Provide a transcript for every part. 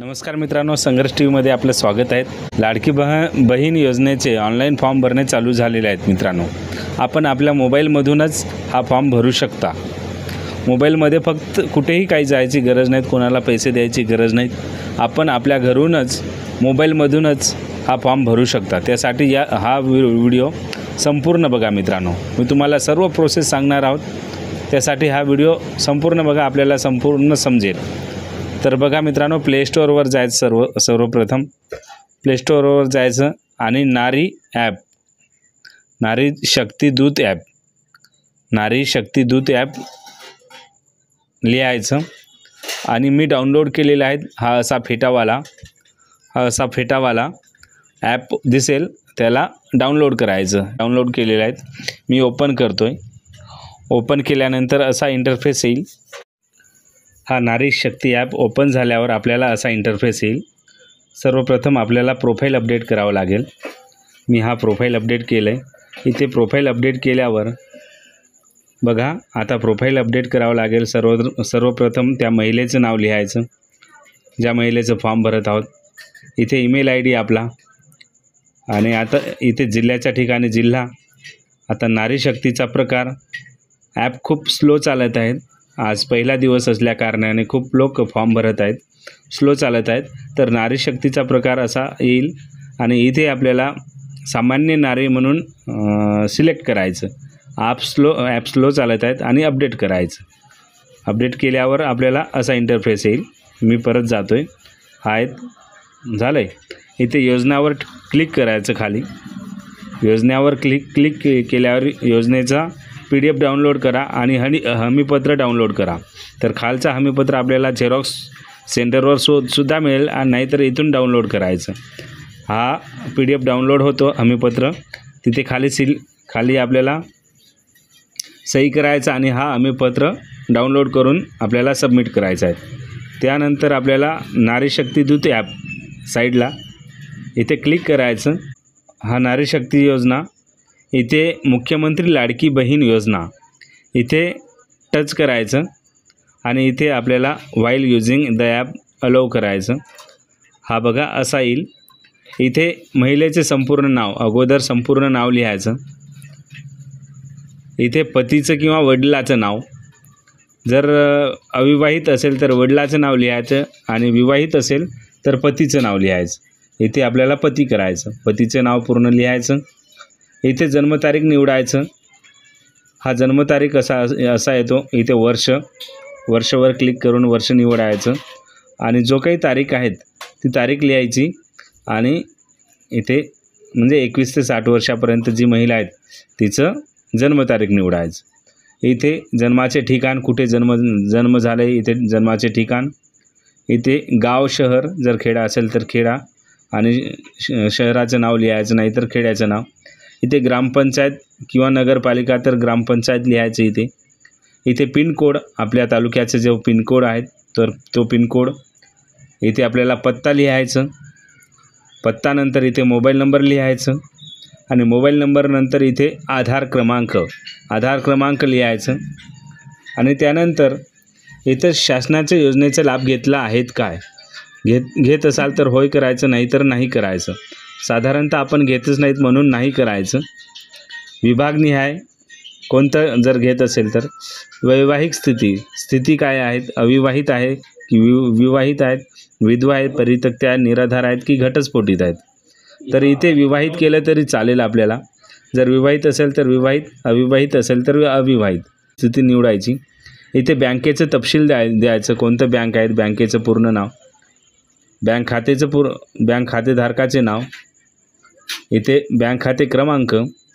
नमस्कार मित्रांनो, संघर्ष टी व्हीमध्ये आपलं स्वागत आहे। लाडकी बहीण योजनेचे ऑनलाईन फॉर्म भरणे चालू झालेले आहेत। मित्रांनो, आपण आपल्या मोबाईलमधूनच हा फॉर्म भरू शकता। मोबाईलमध्ये फक्त कुठेही काही जायची गरज नाही, कोणाला पैसे द्यायची गरज नाही। आपण आपल्या घरूनच मोबाईलमधूनच हा फॉर्म भरू शकता। त्यासाठी हा व्हिडिओ संपूर्ण बघा मित्रांनो। मी तुम्हाला सर्व प्रोसेस सांगणार आहोत, त्यासाठी हा व्हिडिओ संपूर्ण बघा, आपल्याला संपूर्ण समजेल। तर बघा मित्रांनो, प्ले स्टोअरवर जायचं। सर्वप्रथम प्ले स्टोअरवर जायचं आणि नारी शक्ती दूत ॲप लिहायचं आणि मी डाउनलोड केलेला आहे। हा असा फेटावाला ॲप दिसेल, त्याला डाउनलोड करायचं। डाउनलोड केलेला आहे, मी ओपन करतोय। ओपन केल्यानंतर असा इंटरफेस येईल। हा नारी शक्ती ॲप ओपन झाल्यावर आपल्याला असा इंटरफेस येईल। सर्वप्रथम आपल्याला प्रोफाईल अपडेट करावं लागेल। मी हा प्रोफाईल अपडेट केलं आहे। इथे प्रोफाईल अपडेट केल्यावर बघा, आता प्रोफाईल अपडेट करावं लागेल। सर्वप्रथम त्या महिलेचं नाव लिहायचं, ज्या महिलेचं फॉर्म भरत आहोत। इथे ईमेल ID आपला, आणि आता इथे जिल्ह्याच्या ठिकाणी जिल्हा। आता नारी शक्तीचा प्रकार। ॲप खूप स्लो चालत आहेत, आज पहिला दिवस असल्या कारणाने खूप लोक फॉर्म भरत आहेत, स्लो चालत आहेत। तर नारी शक्तीचा प्रकार असा येईल आणि इथे आपल्याला सामान्य नारी म्हणून सिलेक्ट करायचं। ॲप स्लो चालत आहेत आणि अपडेट करायचं। अपडेट केल्यावर आपल्याला असा इंटरफेस येईल। मी परत जातोय, झालं आहे। इथे योजनावर क्लिक करायचं। खाली योजनेवर क्लिक केल्यावर योजनेचा PDF डाउनलोड करा आणि हमीपत्र डाउनलोड करा। तर खालचा हमीपत्र आपल्याला झेरॉक्स सेंटरवर सुद्धा मिळेल, आणि नाहीतर इथून डाउनलोड करायचं। हा PDF डाउनलोड होतो हमीपत्र, तिथे खाली आपल्याला सही करायचं आणि हा हमीपत्र डाउनलोड करून आपल्याला सबमिट करायचं आहे। त्यानंतर आपल्याला नारी शक्ती दूत ॲप साईडला इथे क्लिक करायचं। हा नारी शक्ती योजना, इथे मुख्यमंत्री लाडकी बहीण योजना इथे टच करायचं आणि इथे आपल्याला while using the app allow करायचं। हा बघा असा येईल। इथे महिलेचे संपूर्ण नाव, अगोदर संपूर्ण नाव लिहायचं। इथे पतीचं किंवा वडिलाचं नाव, जर अविवाहित असेल तर वडिलाचं नाव लिहायचं, आणि विवाहित असेल तर पतीचं नाव लिहायचं। इथे आपल्याला पती करायचं, पतीचं नाव पूर्ण लिहायचं। इथे जन्मतारीख निवडायचं। हा जन्मतारीख असा येतो। इथे वर्षवर क्लिक करून वर्ष निवडायचं, आणि जो काही तारीख आहेत ती तारीख लिहायची, आणि इथे म्हणजे 21 ते 60 वर्षापर्यंत जी महिला आहेत तिचं जन्मतारीख निवडायचं। इथे जन्माचे ठिकाण, कुठे जन्म झाले इथे जन्माचे ठिकाण। इथे गाव शहर, जर खेडा असेल तर खेडा आणि शहराचं नाव लिहायचं, नाही तर खेड्याचं नाव। इथे ग्रामपंचायत किंवा नगरपालिका तर ग्रामपंचायत लिहायचं। इथे पिनकोड, आपल्या तालुक्याचे जो पिनकोड आहे तर तो पिनकोड। इथे आपल्याला पत्ता लिहायचं। पत्तानंतर इथे मोबाईल नंबर लिहायचं, आणि मोबाईल नंबर नंतर इथे आधार क्रमांक लिहायचं। आणि त्यानंतर इथे शासनाच्या योजनेचा लाभ घेतला आहेत काय, घेत असाल तर होय करायचं, नाही तर नाही करायचं। साधारणतः आपण घेतच नाहीत म्हणून नाही करायचं। विभागनिहाय कोणतं जर घेत असेल तर वैवाहिक स्थिती काय आहेत, अविवाहित आहे की विवाहित आहेत, विधवा आहेत, परित्यक्त आहेत, निराधार आहेत की घटस्फोटित आहेत। तर इथे विवाहित केलं तरी चालेल आपल्याला। जर विवाहित असेल तर विवाहित, अविवाहित असेल तर अविवाहित स्थिती निवडायची। इथे बँकेचं तपशील द्यायचं, कोणतं बँक आहेत, बँकेचं पूर्ण नाव, बँक खातेधारकाचे नाव, इथे बँक खाते क्रमांक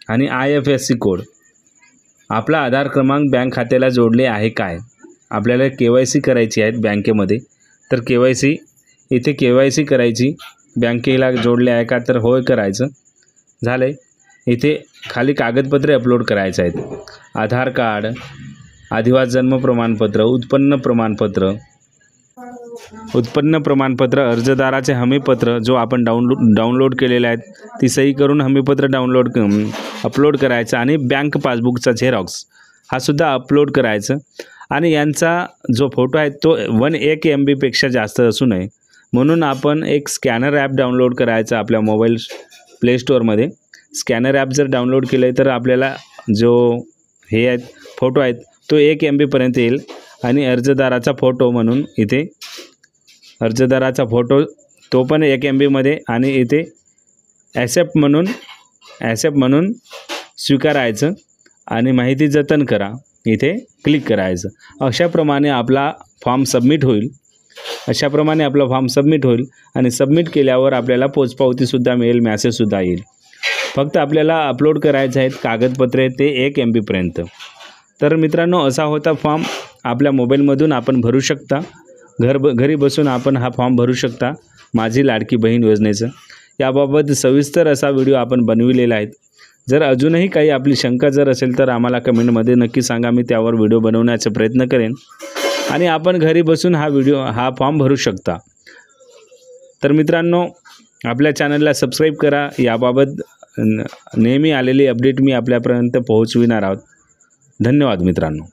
आणि IFSC कोड। आपला आधार क्रमांक बँक खात्याला जोडले आहे काय, आपल्याला KYC करायची आहे बँकेमध्ये, तर इथे KYC करायची, बँकेला जोडले आहे का तर होय करायचं। झालं, इथे खाली कागदपत्रे अपलोड करायचे आहेत। आधार कार्ड, आदिवासी जन्म प्रमाणपत्र, उत्पन्न प्रमाणपत्र, अर्जदाराचे हमीपत्र जो आपण डाउनलोड केलेले आहेत ती सही करून हमीपत्र अपलोड करायचं, आणि बँक पासबुकचा झेरॉक्स हा सुद्धा अपलोड करायचं। आणि यांचा जो फोटो आहे तो 1 MB पेक्षा जास्त असू नये, म्हणून आपण एक स्कॅनर ॲप डाउनलोड करायचं आपल्या मोबाईल प्ले स्टोअरमध्ये. स्कॅनर ॲप जर डाउनलोड केलं तर आपल्याला जो हे आहेत फोटो आहेत तो 1 MB येईल. आणि अर्जदाराचा फोटो म्हणून इथे अर्जदाराचा फोटो तो पण 1 MB आणि इथे ॲसेप्ट म्हणून स्वीकारायचं आणि माहिती जतन करा इथे क्लिक करायचं. अशाप्रमाणे आपला फॉर्म सबमिट होईल. आणि सबमिट केल्यावर आपल्याला पोचपावतीसुद्धा मिळेल, मॅसेजसुद्धा येईल. फक्त आपल्याला अपलोड करायचे आहेत कागदपत्रे ते 1 MB. तर मित्रांनो, असा होता फॉर्म. आपल्या मोबाईलमधून आपण भरू शकता. घरी बसून आपण हा फॉर्म भरू शकता माझी लाडकी बहीण योजनेचं. याबाबत सविस्तर असा व्हिडिओ आपण बनविलेला आहे. जर अजूनही काही आपली शंका जर असेल तर आम्हाला कमेंटमध्ये नक्की सांगा. मी त्यावर व्हिडिओ बनवण्याचा प्रयत्न करेन आणि आपण घरी बसून हा फॉर्म भरू शकता. तर मित्रांनो, आपल्या चॅनलला सबस्क्राईब करा. याबाबत नेहमी आलेली अपडेट मी आपल्यापर्यंत पोहोचविणार आहोत. धन्यवाद मित्रांनो.